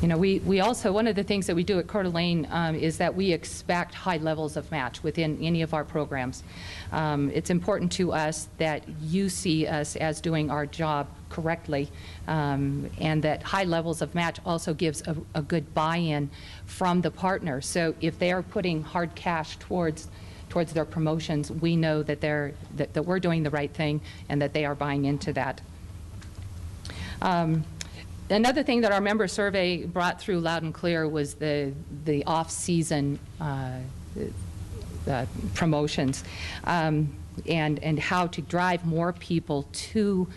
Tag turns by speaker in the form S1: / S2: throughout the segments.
S1: You know, we also, one of the things that we do at Coeur d'Alene is that we expect high levels of match within any of our programs. It's important to us that you see us as doing our job correctly, and that high levels of match also gives a good buy-in from the partner. So if they are putting hard cash towards their promotions, we know that that we're doing the right thing and that they are buying into that. Another thing that our member survey brought through loud and clear was the off-season promotions, and how to drive more people to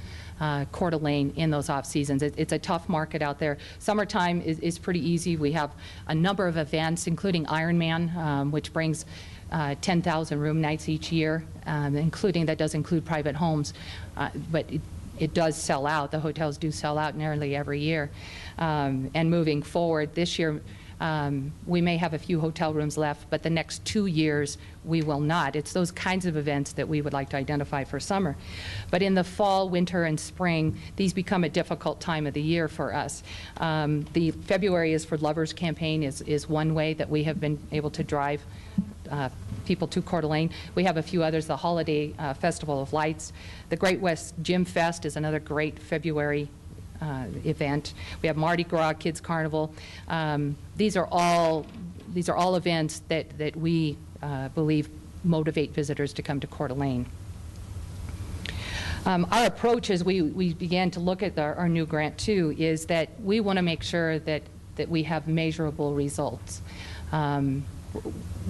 S1: Coeur d'Alene in those off seasons. It's a tough market out there. Summertime is pretty easy. We have a number of events, including Ironman, which brings 10,000 room nights each year, that does include private homes, but it does sell out. The hotels do sell out nearly every year. And moving forward, this year we may have a few hotel rooms left, but the next 2 years we will not. It's those kinds of events that we would like to identify for summer. But in the fall, winter, and spring, these become a difficult time of the year for us. The February is for Lovers campaign is one way that we have been able to drive people to Coeur d'Alene. We have a few others, the Holiday Festival of Lights. The Great West Gym Fest is another great February event. We have Mardi Gras, Kids Carnival. These are all events that we believe motivate visitors to come to Coeur d'Alene. Our approach as we began to look at our new grant too is that we want to make sure that we have measurable results.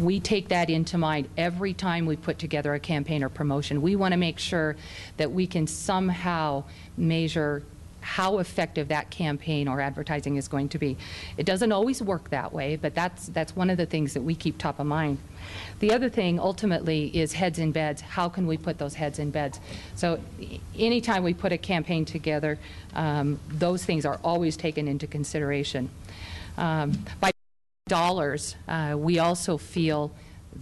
S1: We take that into mind every time we put together a campaign or promotion. We want to make sure that we can somehow measure how effective that campaign or advertising is going to be. It doesn't always work that way, but that's one of the things that we keep top of mind. The other thing ultimately is heads in beds. How can we put those heads in beds? So anytime we put a campaign together, those things are always taken into consideration. By dollars, we also feel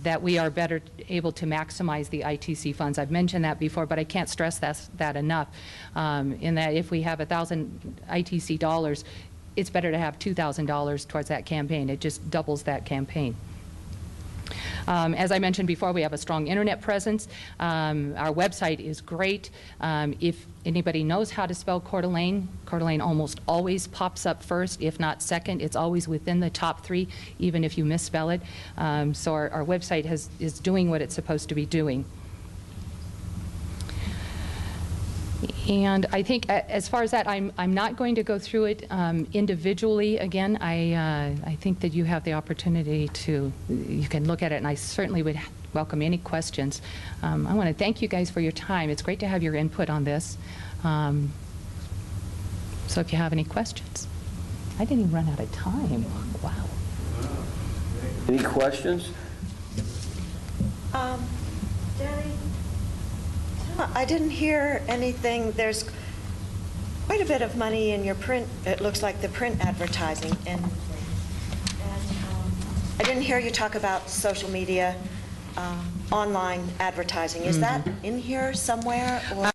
S1: that we are better able to maximize the ITC funds. I've mentioned that before, but I can't stress that enough, in that if we have 1,000 ITC dollars, it's better to have $2,000 towards that campaign. It just doubles that campaign. As I mentioned before, we have a strong internet presence. Our website is great. If anybody knows how to spell Coeur d'Alene, Coeur d'Alene almost always pops up first, if not second. It's always within the top 3, even if you misspell it. So our website is doing what it's supposed to be doing. And I think as far as that, I'm not going to go through it individually again. I think that you have the opportunity you can look at it, and I certainly would welcome any questions. I want to thank you guys for your time. It's great to have your input on this. So if you have any questions. I didn't even run out of time. Wow.
S2: Any questions?
S3: Danny? I didn't hear anything. There's quite a bit of money in your print, it looks like the print advertising, and I didn't hear you talk about social media, online advertising. Is that in here somewhere? Or?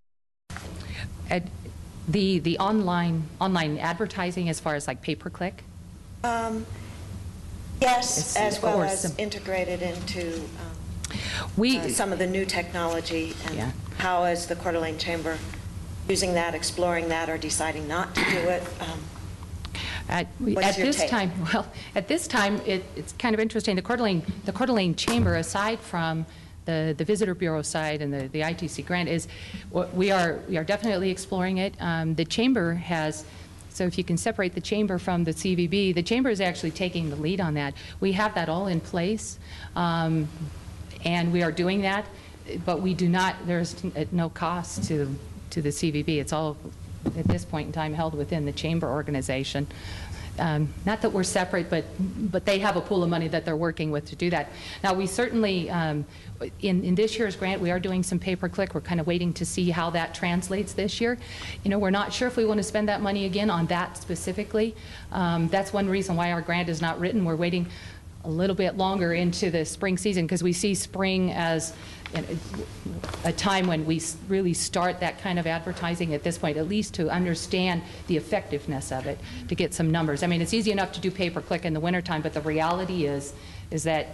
S1: The online advertising as far as like pay-per-click?
S3: Yes, as well as integrated into some of the new technology, and how is the Coeur d'Alene Chamber using that, exploring that, or deciding not to do it?
S1: At this time, it's kind of interesting. The Coeur d'Alene Chamber, aside from the Visitor Bureau side and the ITC grant, we are definitely exploring it. The Chamber has. So if you can separate the Chamber from the CVB, the Chamber is actually taking the lead on that. We have that all in place. And we are doing that, but we do not, there's no cost to the CVB. It's all, at this point in time, held within the Chamber organization. Not that we're separate, but they have a pool of money that they're working with to do that. Now, we certainly, in this year's grant, we are doing some pay-per-click. We're kind of waiting to see how that translates this year. You know, we're not sure if we want to spend that money again on that specifically. That's one reason why our grant is not written. We're waiting a little bit longer into the spring season because we see spring as a time when we really start that kind of advertising at this point, at least to understand the effectiveness of it, to get some numbers. I mean, it's easy enough to do pay-per-click in the wintertime, but the reality is that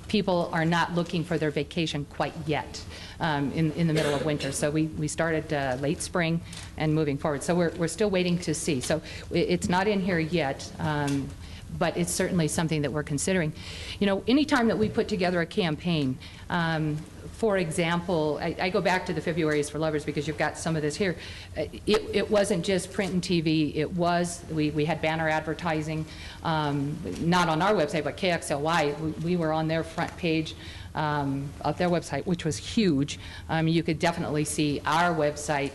S1: people are not looking for their vacation quite yet in the middle of winter. So we started late spring and moving forward. So we're still waiting to see. So it's not in here yet. But it's certainly something that we're considering. You know, anytime that we put together a campaign, for example, I go back to the February's for Lovers because you've got some of this here. It wasn't just print and TV. It was, we had banner advertising, not on our website, but KXLY. We were on their front page of their website, which was huge. You could definitely see our website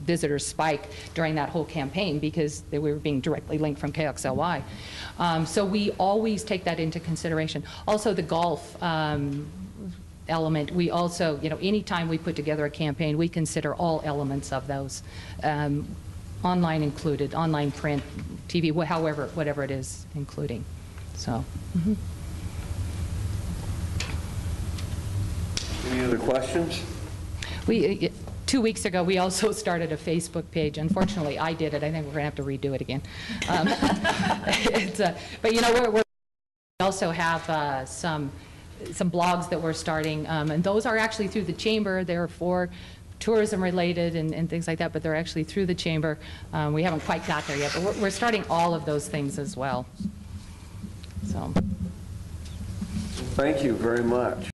S1: visitors spike during that whole campaign because we were being directly linked from KXLY. So we always take that into consideration. Also the golf element, we also, you know, anytime we put together a campaign, we consider all elements of those, online included, online print, TV, whatever it is including. So.
S2: Any other questions?
S1: 2 weeks ago, we also started a Facebook page. Unfortunately, I did it. I think we're going to have to redo it again. But you know, we also have some blogs that we're starting, and those are actually through the chamber. They're for tourism related and things like that, but they're actually through the chamber. We haven't quite got there yet, but we're starting all of those things as well. So.
S2: Thank you very much.